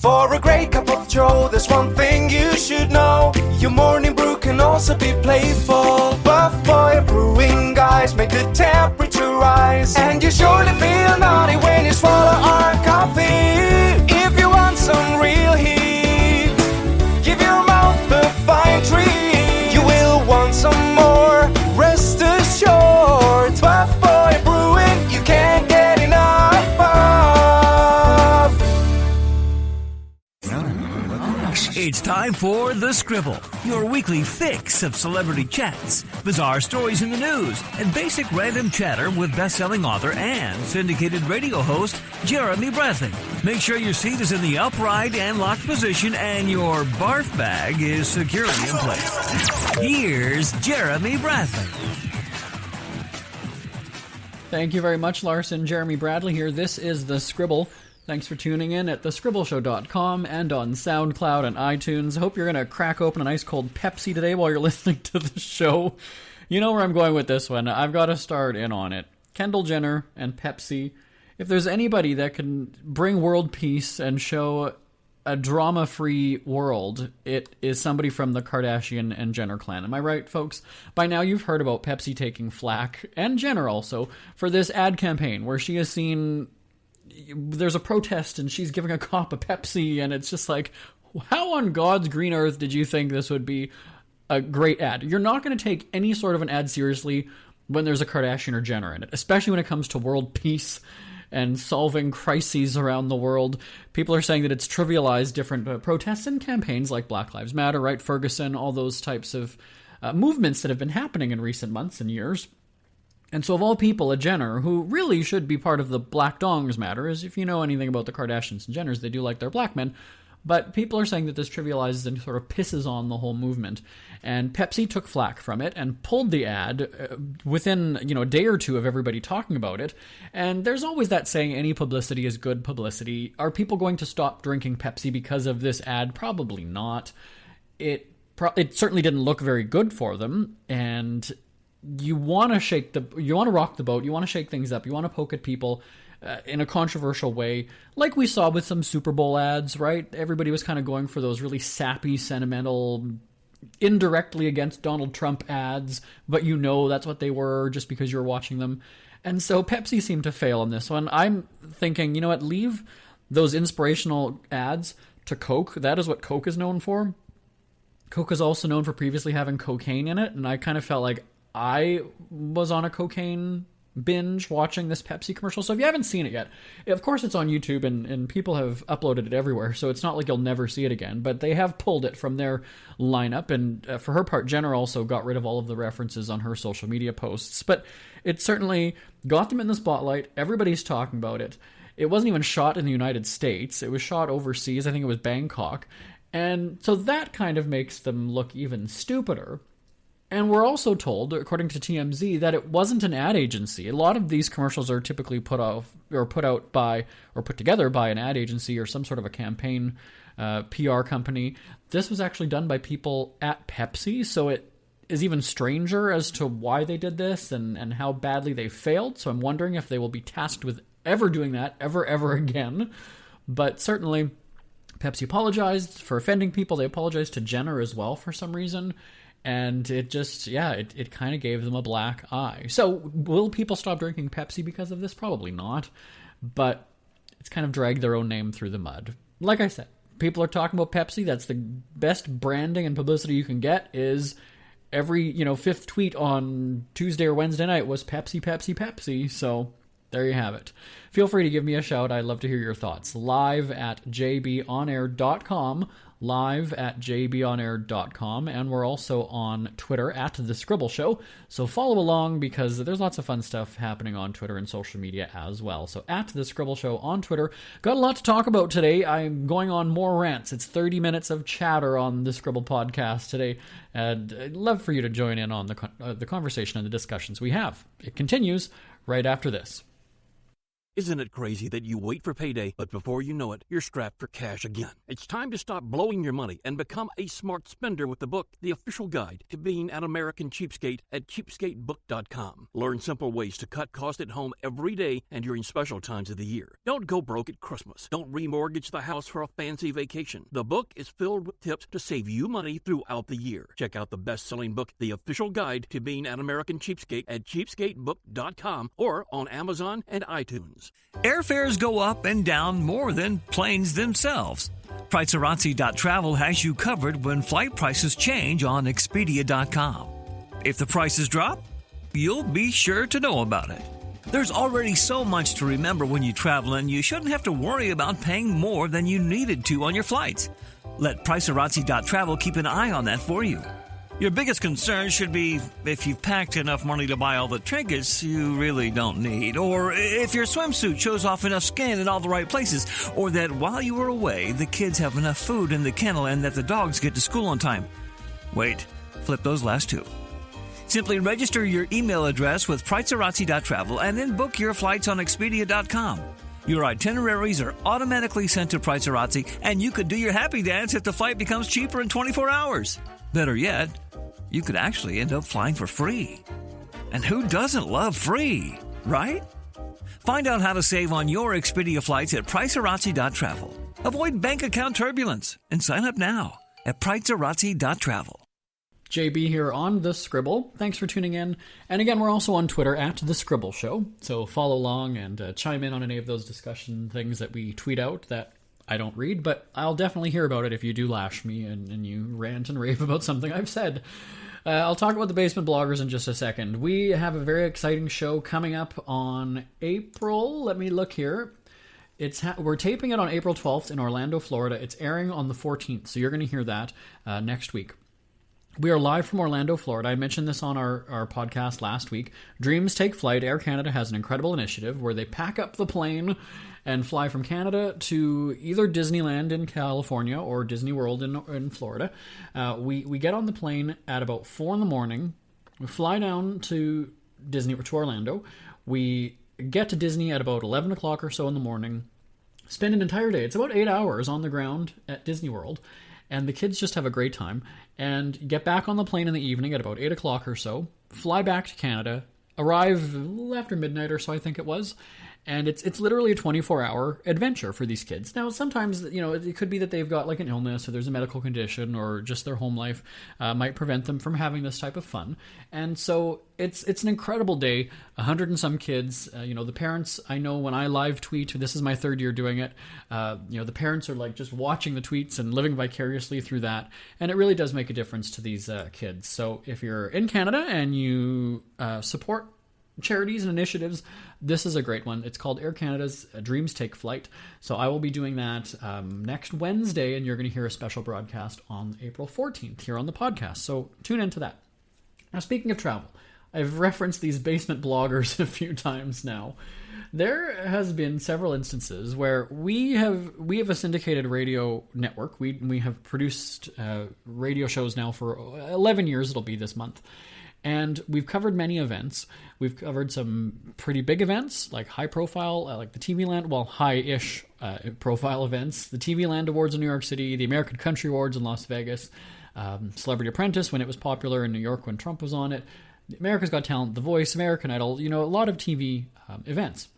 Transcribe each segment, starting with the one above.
For a great cup of joe, there's one thing you should know. Your morning brew can also be playful. Buff Boy Brewing guys make the temperature rise, and you surely feel naughty when you swallow our coffee. If you want some real heat, give your mouth a fine treat. You will want some more, rest assured. Buff Boy Brewing, you can't get enough of. It's time for The Scribble, your weekly fix of celebrity chats, bizarre stories in the news, and basic random chatter with best-selling author and syndicated radio host Jeremy Bradley. Make sure your seat is in the upright and locked position and your barf bag is securely in place. Here's Jeremy Bradley. Thank you very much, Larson. Jeremy Bradley here. This is The Scribble. Thanks for tuning in at thescribbleshow.com and on SoundCloud and iTunes. I hope you're going to crack open an ice cold Pepsi today while you're listening to the show. You know where I'm going with this one. I've got to start in on it. Kendall Jenner and Pepsi. If there's anybody that can bring world peace and show a drama-free world, it is somebody from the Kardashian and Jenner clan. Am I right, folks? By now you've heard about Pepsi taking flack, and Jenner also, for this ad campaign where she has seen... There's a protest and she's giving a cop a Pepsi, and it's just like, how on God's green earth did you think this would be a great ad? You're not going to take any sort of an ad seriously when there's a Kardashian or Jenner in it, especially when it comes to world peace and solving crises around the world. People are saying that it's trivialized different protests and campaigns like Black Lives Matter, right? Ferguson, all those types of movements that have been happening in recent months and years. And so of all people, a Jenner, who really should be part of the Black Dongs Matter, as if you know anything about the Kardashians and Jenners, they do like their black men, but people are saying that this trivializes and sort of pisses on the whole movement. And Pepsi took flack from it and pulled the ad within, a day or two of everybody talking about it. And there's always that saying, any publicity is good publicity. Are people going to stop drinking Pepsi because of this ad? Probably not. It certainly didn't look very good for them, and... You want to rock the boat, you want to shake things up, you want to poke at people in a controversial way, like we saw with some Super Bowl ads, right? Everybody was kind of going for those really sappy, sentimental, indirectly against Donald Trump ads, but that's what they were just because you're watching them. And so Pepsi seemed to fail on this one. I'm thinking, you know what, leave those inspirational ads to Coke. That is what Coke is known for. Coke is also known for previously having cocaine in it, and I kind of felt like I was on a cocaine binge watching this Pepsi commercial. So if you haven't seen it yet, of course it's on YouTube and people have uploaded it everywhere. So it's not like you'll never see it again, but they have pulled it from their lineup. And for her part, Jenner also got rid of all of the references on her social media posts, but it certainly got them in the spotlight. Everybody's talking about it. It wasn't even shot in the United States. It was shot overseas. I think it was Bangkok. And so that kind of makes them look even stupider. And we're also told, according to TMZ, that it wasn't an ad agency. A lot of these commercials are typically put together by an ad agency or some sort of a campaign PR company. This was actually done by people at Pepsi, so it is even stranger as to why they did this and how badly they failed. So I'm wondering if they will be tasked with ever doing that ever again. But certainly, Pepsi apologized for offending people. They apologized to Jenner as well for some reason. And it just, it kind of gave them a black eye. So will people stop drinking Pepsi because of this? Probably not. But it's kind of dragged their own name through the mud. Like I said, people are talking about Pepsi. That's the best branding and publicity you can get is every, fifth tweet on Tuesday or Wednesday night was Pepsi, Pepsi, Pepsi. So there you have it. Feel free to give me a shout. I'd love to hear your thoughts. Live at jbonair.com. Live at jbonair.com, and we're also on Twitter at The Scribble Show, so follow along because there's lots of fun stuff happening on Twitter and social media as well. So at The Scribble Show on Twitter. Got a lot to talk about today. I'm going on more rants. It's 30 minutes of chatter on the Scribble podcast today, and I'd love for you to join in on the conversation and the discussions we have. It continues right after this. Isn't it crazy that you wait for payday, but before you know it, you're strapped for cash again? It's time to stop blowing your money and become a smart spender with the book, The Official Guide to Being an American Cheapskate at cheapskatebook.com. Learn simple ways to cut costs at home every day and during special times of the year. Don't go broke at Christmas. Don't remortgage the house for a fancy vacation. The book is filled with tips to save you money throughout the year. Check out the best-selling book, The Official Guide to Being an American Cheapskate at cheapskatebook.com or on Amazon and iTunes. Airfares go up and down more than planes themselves. Pricearazzi.travel has you covered when flight prices change on Expedia.com. If the prices drop, you'll be sure to know about it. There's already so much to remember when you travel, and you shouldn't have to worry about paying more than you needed to on your flights. Let Pricearazzi.travel keep an eye on that for you. Your biggest concern should be if you've packed enough money to buy all the trinkets you really don't need, or if your swimsuit shows off enough skin in all the right places, or that while you were away, the kids have enough food in the kennel and that the dogs get to school on time. Wait, flip those last two. Simply register your email address with Pricearazzi.travel and then book your flights on Expedia.com. Your itineraries are automatically sent to Pricearazzi, and you could do your happy dance if the flight becomes cheaper in 24 hours. Better yet, you could actually end up flying for free. And who doesn't love free, right? Find out how to save on your Expedia flights at Pricearazzi.travel. Avoid bank account turbulence and sign up now at Pricearazzi.travel. JB here on The Scribble. Thanks for tuning in. And again, we're also on Twitter at The Scribble Show. So follow along and chime in on any of those discussion things that we tweet out that I don't read, but I'll definitely hear about it if you do lash me and you rant and rave about something I've said. I'll talk about the basement bloggers in just a second. We have a very exciting show coming up on April. Let me look here. We're taping it on April 12th in Orlando, Florida. It's airing on the 14th, so you're going to hear that next week. We are live from Orlando, Florida. I mentioned this on our podcast last week. Dreams take flight. Air Canada has an incredible initiative where they pack up the plane and fly from Canada to either Disneyland in California or Disney World in Florida. We get on the plane at about 4 in the morning. We fly down to Orlando. We get to Disney at about 11 o'clock or so in the morning. Spend an entire day. It's about 8 hours on the ground at Disney World. And the kids just have a great time. And get back on the plane in the evening at about 8 o'clock or so. Fly back to Canada. Arrive a little after midnight or so, I think it was. And it's literally a 24-hour adventure for these kids. Now, sometimes, it could be that they've got like an illness or there's a medical condition or just their home life might prevent them from having this type of fun. And so it's an incredible day. 100 and some kids. The parents, I know when I live tweet, this is my third year doing it, the parents are like just watching the tweets and living vicariously through that. And it really does make a difference to these kids. So if you're in Canada and you support charities and initiatives, this is a great one. It's called Air Canada's Dreams Take Flight. So I will be doing that next Wednesday, and you're going to hear a special broadcast on April 14th here on the podcast. So tune into that. Now, speaking of travel, I've referenced these basement bloggers a few times now. There has been several instances where we have a syndicated radio network. We have produced radio shows now for 11 years. It'll be this month. And we've covered many events. We've covered some pretty big events, like high profile, like the TV Land, high-ish profile events. The TV Land Awards in New York City, the American Country Awards in Las Vegas, Celebrity Apprentice when it was popular in New York when Trump was on it, America's Got Talent, The Voice, American Idol, a lot of TV events.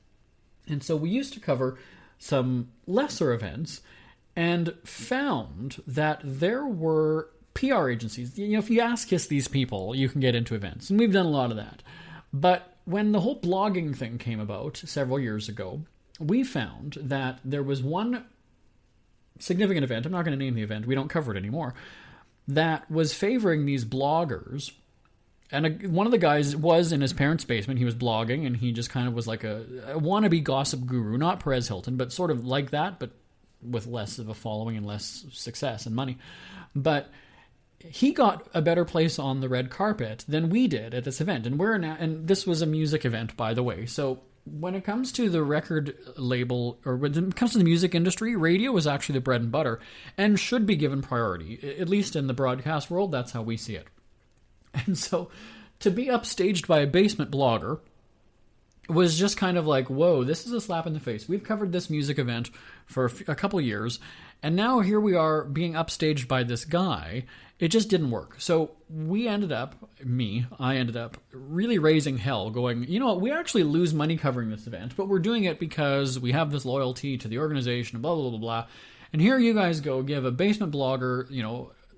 And so we used to cover some lesser events and found that there were PR agencies. If you ask these people, you can get into events. And we've done a lot of that. But when the whole blogging thing came about several years ago, we found that there was one significant event, I'm not going to name the event, we don't cover it anymore, that was favoring these bloggers. And one of the guys was in his parents' basement. He was blogging, and he just kind of was like a wannabe gossip guru. Not Perez Hilton, but sort of like that, but with less of a following and less success and money. But he got a better place on the red carpet than we did at this event. And this was a music event, by the way. So when it comes to the record label, or when it comes to the music industry, radio is actually the bread and butter and should be given priority. At least in the broadcast world, that's how we see it. And so to be upstaged by a basement blogger was just kind of like, whoa, this is a slap in the face. We've covered this music event for a couple years, and now here we are being upstaged by this guy. It just didn't work. So I ended up really raising hell, going, you know what, we actually lose money covering this event, but we're doing it because we have this loyalty to the organization, blah, blah, blah, blah. And here you guys go give a basement blogger,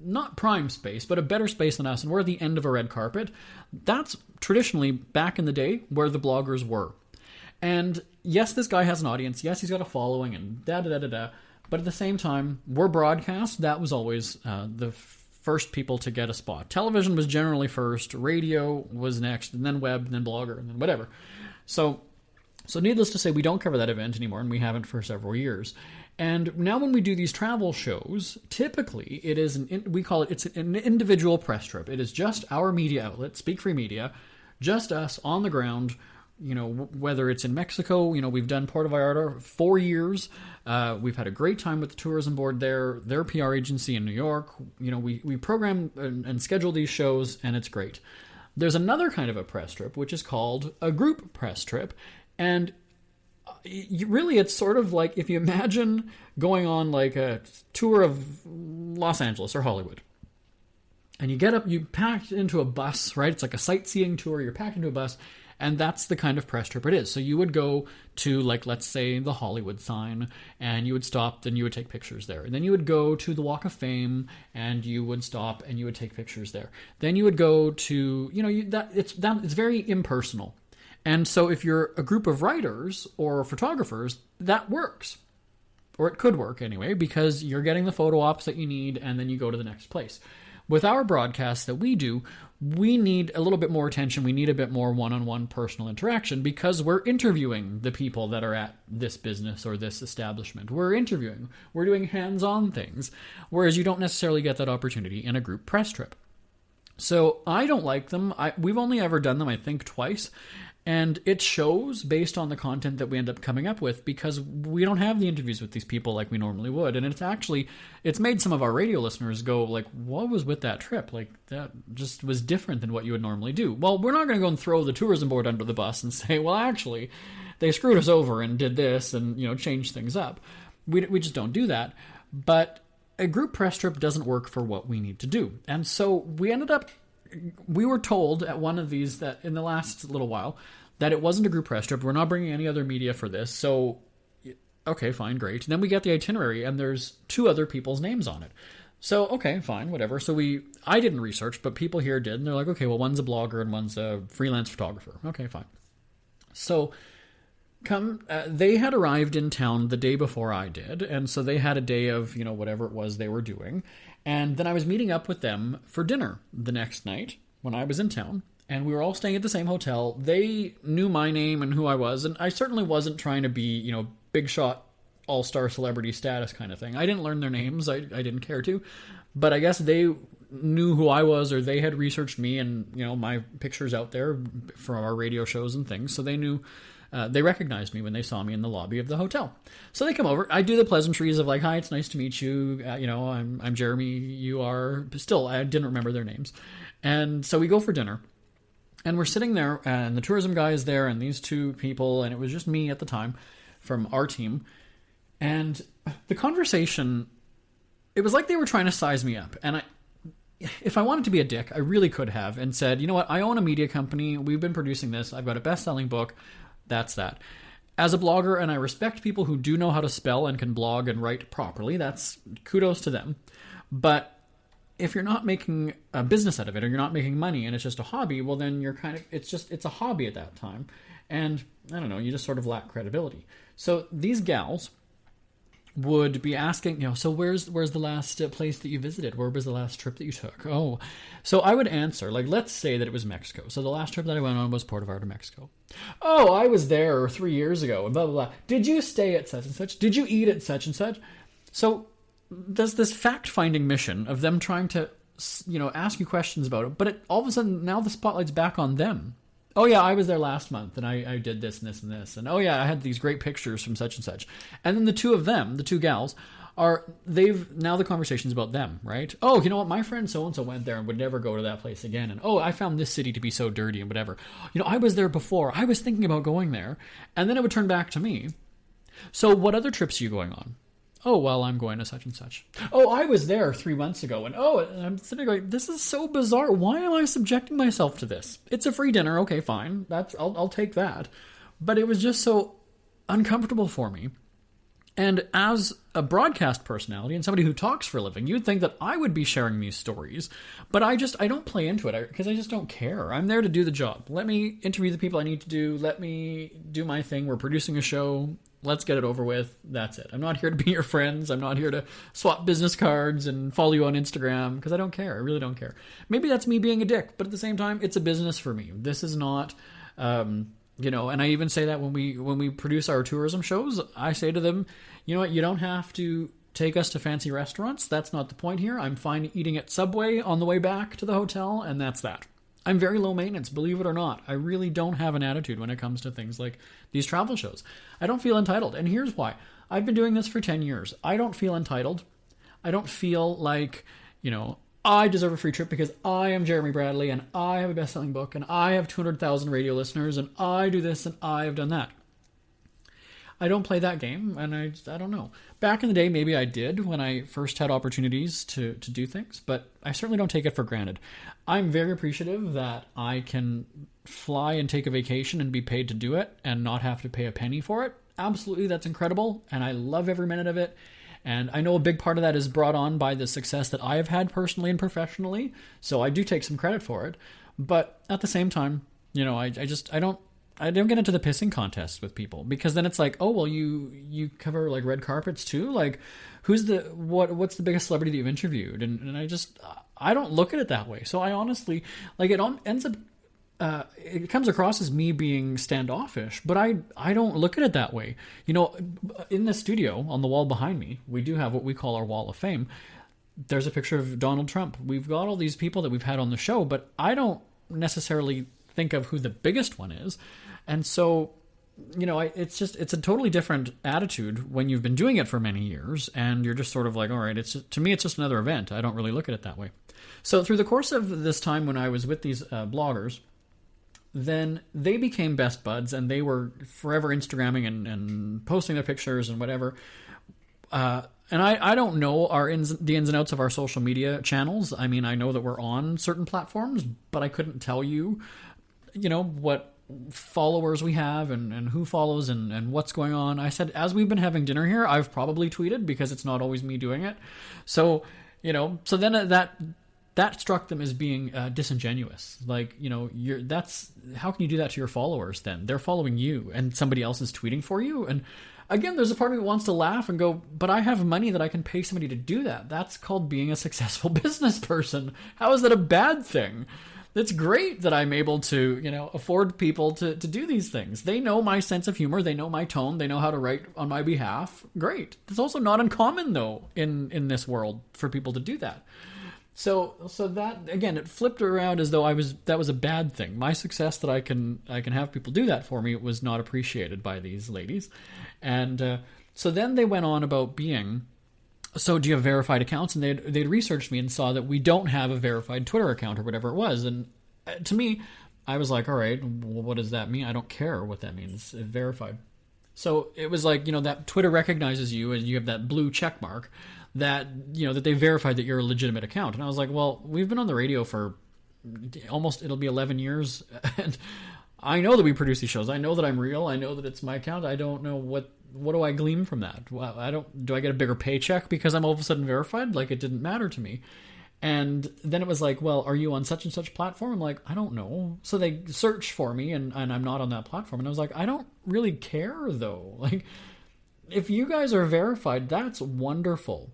not prime space, but a better space than us, and we're at the end of a red carpet. That's traditionally, back in the day, where the bloggers were. And yes, this guy has an audience. Yes, he's got a following, and da-da-da-da-da. But at the same time, we're broadcast. That was always the first people to get a spot. Television was generally first. Radio was next, and then web, and then blogger, and then whatever. So needless to say, we don't cover that event anymore, and we haven't for several years. And now when we do these travel shows, typically it is it's an individual press trip. It is just our media outlet, Speak Free Media, just us on the ground. Whether it's in Mexico, we've done Puerto Vallarta 4 years. We've had a great time with the tourism board there, their PR agency in New York. We program and schedule these shows, and it's great. There's another kind of a press trip, which is called a group press trip. And really, it's sort of like if you imagine going on like a tour of Los Angeles or Hollywood. And you get up, you packed into a bus, right? It's like a sightseeing tour. You're packed into a bus. And that's the kind of press trip it is. So you would go to, like, let's say, the Hollywood sign, and you would stop, and you would take pictures there. And then you would go to the Walk of Fame, and you would stop, and you would take pictures there. Then you would go to, it's very impersonal. And so if you're a group of writers or photographers, that works. Or it could work anyway, because you're getting the photo ops that you need, and then you go to the next place. With our broadcasts that we do, we need a little bit more attention. We need a bit more one-on-one personal interaction because we're interviewing the people that are at this business or this establishment. We're interviewing. We're doing hands-on things, whereas you don't necessarily get that opportunity in a group press trip. So I don't like them. We've only ever done them, I think, twice. And it shows based on the content that we end up coming up with because we don't have the interviews with these people like we normally would. And it's made some of our radio listeners go like, what was with that trip? Like that just was different than what you would normally do. Well, we're not going to go and throw the tourism board under the bus and say, well, actually, they screwed us over and did this and, changed things up. We just don't do that. But a group press trip doesn't work for what we need to do. And so we were told at one of these that in the last little while that it wasn't a group press trip. We're not bringing any other media for this. So, okay, fine, great. And then we get the itinerary and there's 2 other people's names on it. So, okay, fine, whatever. So I didn't research, but people here did. And they're like, okay, well, one's a blogger and one's a freelance photographer. Okay, fine. So they had arrived in town the day before I did. And so they had a day of, whatever it was they were doing. And then I was meeting up with them for dinner the next night when I was in town. And we were all staying at the same hotel. They knew my name and who I was. And I certainly wasn't trying to be, big shot, all-star celebrity status kind of thing. I didn't learn their names. I didn't care to. But I guess they knew who I was or they had researched me and, my pictures out there from our radio shows and things. So they knew... they recognized me when they saw me in the lobby of the hotel. So they come over. I do the pleasantries of like, hi, it's nice to meet you. I'm Jeremy. You are... Still, I didn't remember their names. And so we go for dinner. And we're sitting there, and the tourism guy is there, and these 2 people, and it was just me at the time from our team. And the conversation, it was like they were trying to size me up. And if I wanted to be a dick, I really could have and said, you know what, I own a media company. We've been producing this. I've got a best-selling book. That's that. As a blogger, and I respect people who do know how to spell and can blog and write properly, that's kudos to them. But if you're not making a business out of it or you're not making money and it's just a hobby, well, then you're it's a hobby at that time. And I don't know, you just sort of lack credibility. So these gals would be asking, so where's the last place that you visited? Where was the last trip that you took? Oh, so I would answer, like, let's say that it was Mexico. So the last trip that I went on was Puerto Vallarta, Mexico. Oh, I was there 3 years ago and blah, blah, blah. Did you stay at such and such? Did you eat at such and such? So there's this fact-finding mission of them trying to, ask you questions about it. But all of a sudden, now the spotlight's back on them. oh yeah, I was there last month and I did this and this and this. And oh yeah, I had these great pictures from such and such. And then the two of them, the two gals, now the conversation's about them, right? Oh, you know what? My friend so-and-so went there and would never go to that place again. And oh, I found this city to be so dirty and whatever. You know, I was there before. I was thinking about going there. And then it would turn back to me. So what other trips are you going on? Oh, well, I'm going to such and such. Oh, I was there 3 months ago. And I'm sitting going, this is so bizarre. Why am I subjecting myself to this? It's a free dinner. Okay, fine. I'll take that. But it was just so uncomfortable for me. And as a broadcast personality and somebody who talks for a living, you'd think that I would be sharing these stories. But I don't play into it because I just don't care. I'm there to do the job. Let me interview the people I need to do. Let me do my thing. We're producing a show. Let's get it over with. That's it. I'm not here to be your friends. I'm not here to swap business cards and follow you on Instagram because I don't care. I really don't care. Maybe that's me being a dick, but at the same time, it's a business for me. This is not, and I even say that when we produce our tourism shows, I say to them, you know what, you don't have to take us to fancy restaurants. That's not the point here. I'm fine eating at Subway on the way back to the hotel, and that's that. I'm very low maintenance, believe it or not. I really don't have an attitude when it comes to things like these travel shows. I don't feel entitled, and here's why. I've been doing this for 10 years. I don't feel entitled. I don't feel like, I deserve a free trip because I am Jeremy Bradley, and I have a best-selling book, and I have 200,000 radio listeners, and I do this, and I have done that. I don't play that game, and I don't know. Back in the day, maybe I did when I first had opportunities to do things, but I certainly don't take it for granted. I'm very appreciative that I can fly and take a vacation and be paid to do it and not have to pay a penny for it. Absolutely, that's incredible, and I love every minute of it. And I know a big part of that is brought on by the success that I have had personally and professionally, so I do take some credit for it. But at the same time, I don't get into the pissing contest with people because then it's like, oh, well, you cover like red carpets too? Like, what's the biggest celebrity that you've interviewed? And I don't look at it that way. So I honestly, like, ends up, it comes across as me being standoffish, but I don't look at it that way. In the studio on the wall behind me, we do have what we call our wall of fame. There's a picture of Donald Trump. We've got all these people that we've had on the show, but I don't necessarily think of who the biggest one is. And so, it's a totally different attitude when you've been doing it for many years and you're just sort of like, all right, to me, it's just another event. I don't really look at it that way. So through the course of this time when I was with these bloggers, then they became best buds and they were forever Instagramming and posting their pictures and whatever. And I don't know the ins and outs of our social media channels. I mean, I know that we're on certain platforms, but I couldn't tell you, what followers we have and who follows and what's going on. I said, as we've been having dinner here, I've probably tweeted because it's not always me doing it. So, so then that struck them as being disingenuous. Like, how can you do that to your followers then? They're following you and somebody else is tweeting for you. And again, there's a part of me that wants to laugh and go, but I have money that I can pay somebody to do that. That's called being a successful business person. How is that a bad thing? It's great that I'm able to, afford people to do these things. They know my sense of humor. They know my tone. They know how to write on my behalf. Great. It's also not uncommon, though, in this world for people to do that. So that, again, it flipped around as though that was a bad thing. My success that I can have people do that for me was not appreciated by these ladies. And so then they went on about being, so do you have verified accounts? And they'd researched me and saw that we don't have a verified Twitter account or whatever it was. And to me, I was like, all right, well, what does that mean? I don't care what that means, verified. So it was like, that Twitter recognizes you and you have that blue check mark that, that they verified that you're a legitimate account. And I was like, well, we've been on the radio for it'll be 11 years. And I know that we produce these shows. I know that I'm real. I know that it's my account. I don't know what do I glean from that? Well, do I get a bigger paycheck because I'm all of a sudden verified? Like, it didn't matter to me. And then it was like, well, are you on such and such platform? I'm like, I don't know. So they searched for me and I'm not on that platform. And I was like, I don't really care though. Like, if you guys are verified, that's wonderful.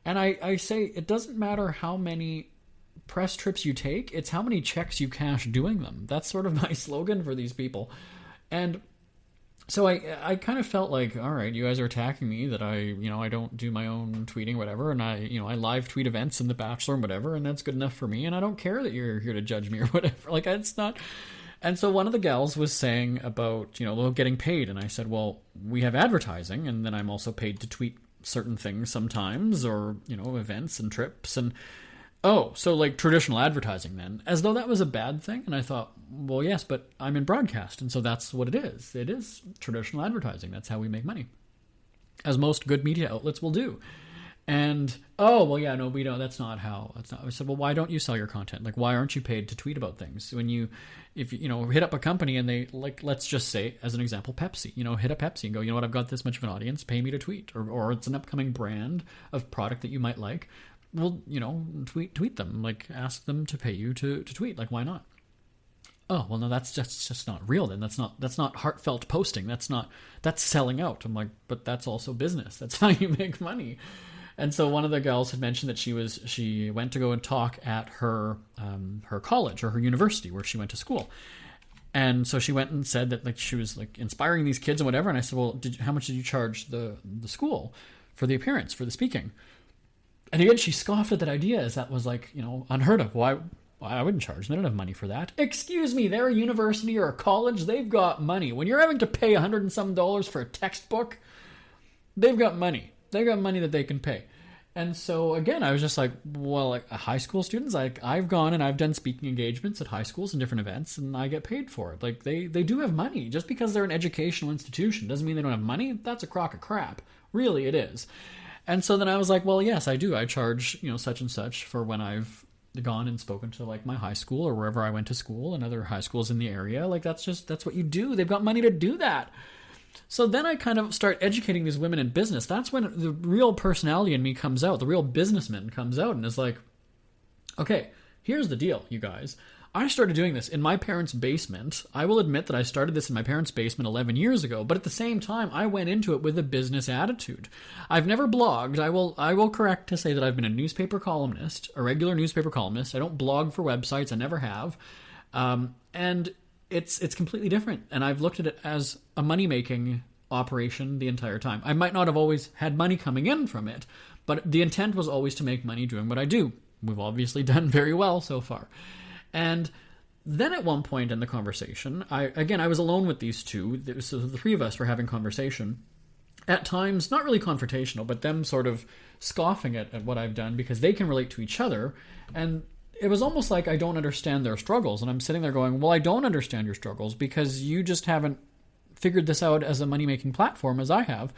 And I say, it doesn't matter how many press trips you take, it's how many checks you cash doing them. That's sort of my slogan for these people. And so I kind of felt like, all right, you guys are attacking me that I don't do my own tweeting, whatever, and I live tweet events in The Bachelor and whatever, and that's good enough for me, and I don't care that you're here to judge me or whatever. Like, it's not, And so one of the gals was saying about, getting paid. And I said, well, we have advertising, and then I'm also paid to tweet certain things sometimes, or, events and trips. And, oh, so like traditional advertising then, as though that was a bad thing. And I thought, well, yes, but I'm in broadcast. And so that's what it is. It is traditional advertising. That's how we make money, as most good media outlets will do. And, oh, well, yeah, no, we don't. That's not. I said, well, why don't you sell your content? Like, why aren't you paid to tweet about things? If you hit up a company and they, like, let's just say, as an example, Pepsi, hit up Pepsi and go, you know what, I've got this much of an audience, pay me to tweet. Or it's an upcoming brand of product that you might like. Well, tweet them, like, ask them to pay you to tweet. Like, why not? Oh, well, no, that's just not real then. That's not heartfelt posting. That's selling out. I'm like, but that's also business. That's how you make money. And so one of the girls had mentioned that she went to go and talk at her college or her university where she went to school. And so she went and said that, like, she was, like, inspiring these kids and whatever. And I said, well, how much did you charge the school for the appearance, for the speaking? And again, she scoffed at that idea, as that was, like, unheard of. Why? I wouldn't charge. They don't have money for that. Excuse me, they're a university or a college. They've got money. When you're having to pay $100 and some for a textbook, they've got money. They got money that they can pay. And so, again, I was just like, well, like, high school students, like, I've gone and I've done speaking engagements at high schools and different events, and I get paid for it. Like, they do have money. Just because they're an educational institution doesn't mean they don't have money. That's a crock of crap. Really, it is. And so then I was like, well, yes, I do. I charge, such and such for when I've gone and spoken to, like, my high school or wherever I went to school and other high schools in the area. Like, that's what you do. They've got money to do that. So then I kind of start educating these women in business. That's when the real personality in me comes out. The real businessman comes out and is like, okay, here's the deal, you guys. I started doing this in my parents' basement. I will admit that I started this in my parents' basement 11 years ago, but at the same time, I went into it with a business attitude. I've never blogged. I will correct to say that I've been a newspaper columnist, a regular newspaper columnist. I don't blog for websites. I never have. And it's completely different. And I've looked at it as a money-making operation the entire time. I might not have always had money coming in from it, but the intent was always to make money doing what I do. We've obviously done very well so far. And then at one point in the conversation, I was alone with these two. So the three of us were having conversation. At times, not really confrontational, but them sort of scoffing at what I've done because they can relate to each other. And it was almost like I don't understand their struggles. And I'm sitting there going, well, I don't understand your struggles because you just haven't figured this out as a money-making platform as I have.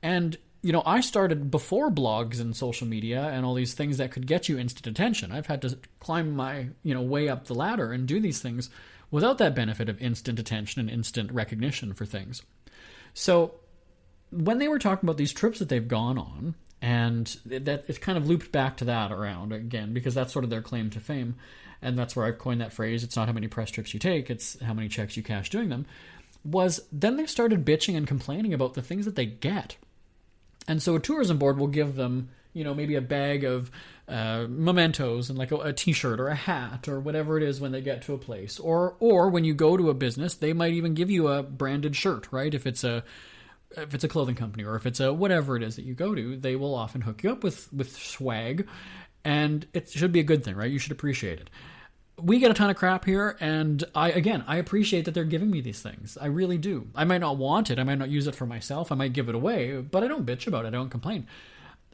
And, I started before blogs and social media and all these things that could get you instant attention. I've had to climb my, way up the ladder and do these things without that benefit of instant attention and instant recognition for things. So when they were talking about these trips that they've gone on, and that it kind of looped back to that around again, because that's sort of their claim to fame. And that's where I've coined that phrase. It's not how many press trips you take, it's how many checks you cash doing them. Was then they started bitching and complaining about the things that they get. And so a tourism board will give them, maybe a bag of mementos and like a t-shirt or a hat or whatever it is when they get to a place. Or when you go to a business, they might even give you a branded shirt, right? If it's a clothing company or if it's a whatever it is that you go to, they will often hook you up with swag, and it should be a good thing, right? You should appreciate it. We get a ton of crap here, and I appreciate that they're giving me these things. I really do. I might not want it. I might not use it for myself. I might give it away, but I don't bitch about it. I don't complain.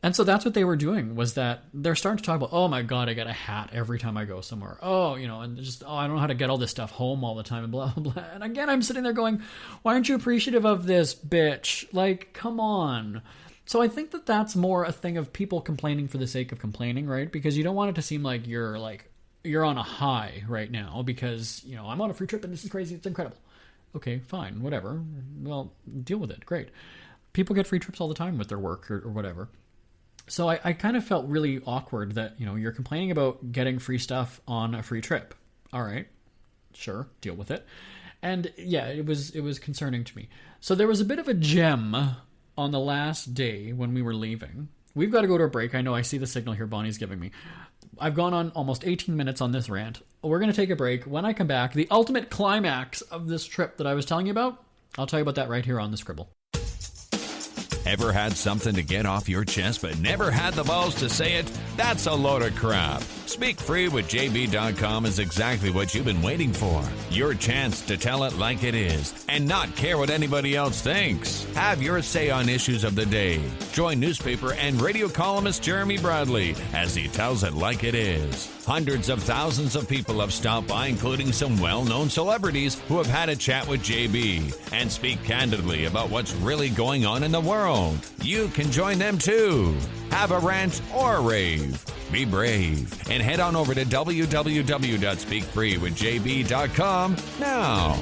And so that's what they were doing, was that they're starting to talk about, oh my God, I get a hat every time I go somewhere. Oh, and just, I don't know how to get all this stuff home all the time and blah, blah, blah. And again, I'm sitting there going, why aren't you appreciative of this, bitch? Like, come on. So I think that that's more a thing of people complaining for the sake of complaining, right? Because you don't want it to seem like you're on a high right now because, I'm on a free trip and this is crazy. It's incredible. Okay, fine, whatever. Well, deal with it. Great. People get free trips all the time with their work or whatever. So I kind of felt really awkward that, you're complaining about getting free stuff on a free trip. All right, sure, deal with it. And yeah, it was concerning to me. So there was a bit of a gem on the last day when we were leaving. We've got to go to a break. I know I see the signal here Bonnie's giving me. I've gone on almost 18 minutes on this rant. We're going to take a break. When I come back, the ultimate climax of this trip that I was telling you about, I'll tell you about that right here on the Scribble. Ever had something to get off your chest but never had the balls to say it? That's a load of crap. SpeakFreeWithJB.com is exactly what you've been waiting for. Your chance to tell it like it is and not care what anybody else thinks. Have your say on issues of the day. Join newspaper and radio columnist Jeremy Bradley as he tells it like it is. Hundreds of thousands of people have stopped by, including some well-known celebrities who have had a chat with JB and speak candidly about what's really going on in the world. You can join them too. Have a rant or a rave. Be brave and head on over to www.speakfreewithjb.com now.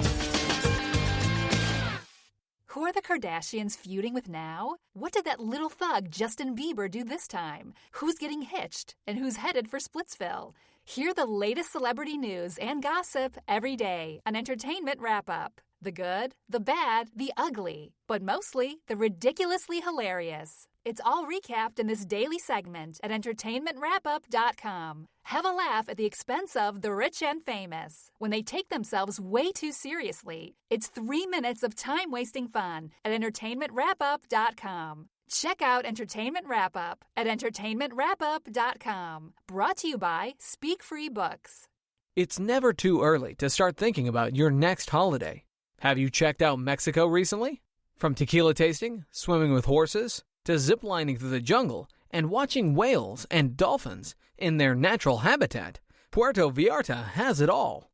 Who are the Kardashians feuding with now? What did that little thug Justin Bieber do this time? Who's getting hitched? And who's headed for Splitsville? Hear the latest celebrity news and gossip every day on Entertainment Wrap-Up. The good, the bad, the ugly, but mostly the ridiculously hilarious. It's all recapped in this daily segment at entertainmentwrapup.com. Have a laugh at the expense of the rich and famous when they take themselves way too seriously. It's 3 minutes of time-wasting fun at entertainmentwrapup.com. Check out Entertainment Wrap-Up at entertainmentwrapup.com. Brought to you by Speak Free Books. It's never too early to start thinking about your next holiday. Have you checked out Mexico recently? From tequila tasting, swimming with horses, to ziplining through the jungle and watching whales and dolphins in their natural habitat, Puerto Vallarta has it all.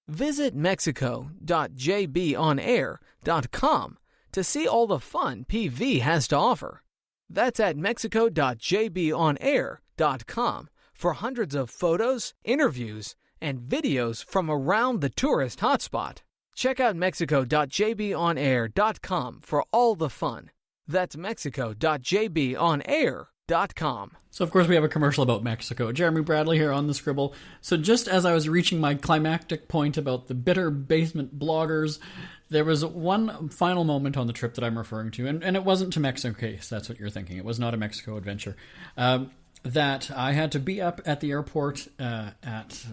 Visit mexico.jbonair.com to see all the fun PV has to offer. That's at mexico.jbonair.com for hundreds of photos, interviews, and videos from around the tourist hotspot. Check out mexico.jbonair.com for all the fun. That's mexico.jbonair.com. So, of course, we have a commercial about Mexico. Jeremy Bradley here on the Scribble. So just as I was reaching my climactic point about the bitter basement bloggers, there was one final moment on the trip that I'm referring to, and it wasn't to Mexico case, that's what you're thinking. It was not a Mexico adventure. That I had to be up at the airport at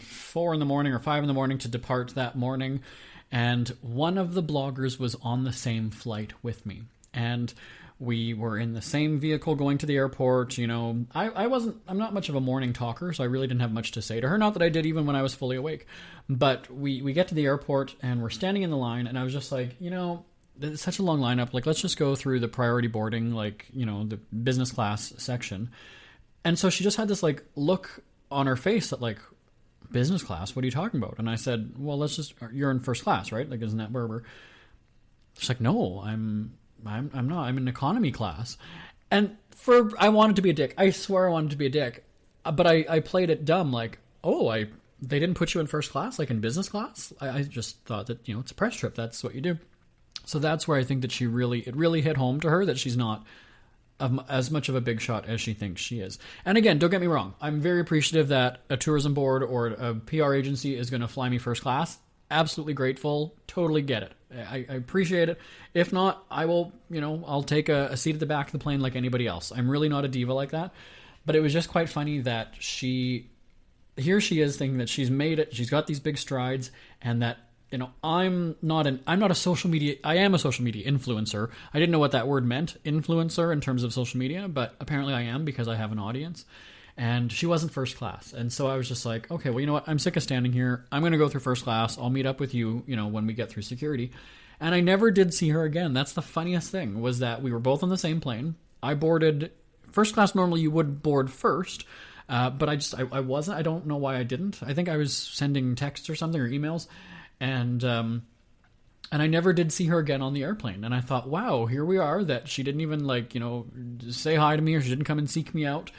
4 in the morning or 5 in the morning to depart that morning, and one of the bloggers was on the same flight with me. And we were in the same vehicle going to the airport. You know, I'm not much of a morning talker, so I really didn't have much to say to her. Not that I did even when I was fully awake. But we get to the airport and we're standing in the line, and I was just like, you know, it's such a long lineup. Like, let's just go through the priority boarding, like, you know, the business class section. And so she just had this like look on her face that like, business class, what are you talking about? And I said, well, you're in first class, right? Like, isn't that where we're... She's like, no, I'm not. I'm in economy class. And I wanted to be a dick. I swear I wanted to be a dick. But I played it dumb, like, they didn't put you in first class, like in business class? I just thought that, you know, it's a press trip. That's what you do. So that's where I think that it really hit home to her that she's not as much of a big shot as she thinks she is. And again, don't get me wrong. I'm very appreciative that a tourism board or a PR agency is going to fly me first class. Absolutely grateful. Totally get it. I appreciate it. If not, I will, you know, I'll take a seat at the back of the plane like anybody else. I'm really not a diva like that. But it was just quite funny that here she is thinking that she's made it. She's got these big strides, and that, you know, I'm not a social media. I am a social media influencer. I didn't know what that word meant, influencer, in terms of social media, but apparently I am because I have an audience. And she wasn't first class. And so I was just like, okay, well, you know what? I'm sick of standing here. I'm going to go through first class. I'll meet up with you, you know, when we get through security. And I never did see her again. That's the funniest thing, was that we were both on the same plane. I boarded first class. Normally you would board first. But I wasn't. I don't know why I didn't. I think I was sending texts or something, or emails. And I never did see her again on the airplane. And I thought, wow, here we are, that she didn't even, like, you know, say hi to me, or she didn't come and seek me out.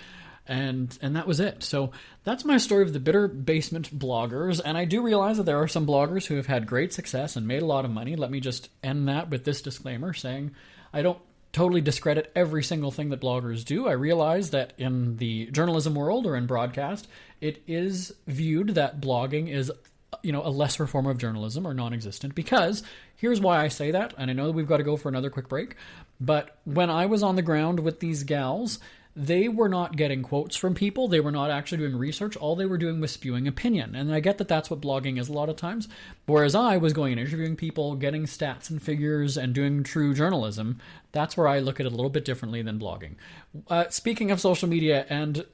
And that was it. So that's my story of the bitter basement bloggers. And I do realize that there are some bloggers who have had great success and made a lot of money. Let me just end that with this disclaimer, saying I don't totally discredit every single thing that bloggers do. I realize that in the journalism world, or in broadcast, it is viewed that blogging is, you know, a lesser form of journalism, or non-existent. Because here's why I say that, and I know that we've got to go for another quick break, but when I was on the ground with these gals, they were not getting quotes from people. They were not actually doing research. All they were doing was spewing opinion. And I get that that's what blogging is a lot of times. Whereas I was going and interviewing people, getting stats and figures, and doing true journalism. That's where I look at it a little bit differently than blogging. Speaking of social media and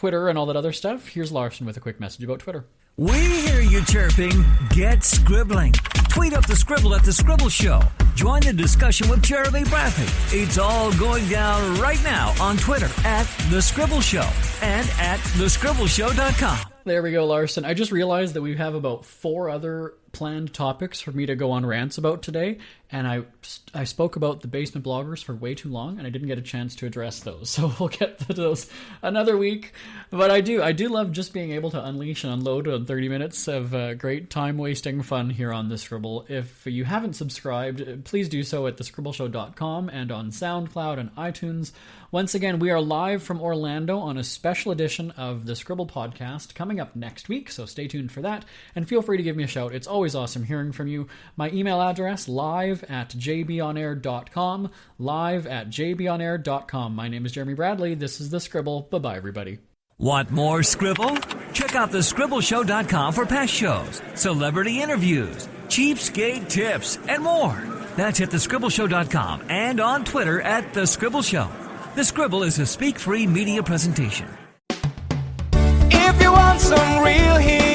Twitter and all that other stuff, here's Larson with a quick message about Twitter. We hear you chirping. Get scribbling. Tweet up the Scribble at The Scribble Show. Join the discussion with Jeremy Bradley. It's all going down right now on Twitter at The Scribble Show and at thescribbleshow.com. There we go, Larson. I just realized that we have about 4 other planned topics for me to go on rants about today, and I spoke about the basement bloggers for way too long, and I didn't get a chance to address those. So we'll get to those another week. But I do love just being able to unleash and unload on 30 minutes of great time-wasting fun here on The Scribble. If you haven't subscribed, please do so at thescribbleshow.com and on SoundCloud and iTunes. Once again, we are live from Orlando on a special edition of the Scribble podcast coming up next week, so stay tuned for that, and feel free to give me a shout. It's always awesome hearing from you. My email address, live@jbonair.com, live@jbonair.com. My name is Jeremy Bradley. This is The Scribble. Bye-bye, everybody. Want more Scribble? Check out thescribbleshow.com for past shows, celebrity interviews, cheapskate tips, and more. That's at thescribbleshow.com and on Twitter at The Scribble Show. The Scribble is a speak-free media presentation. If you want some real heat,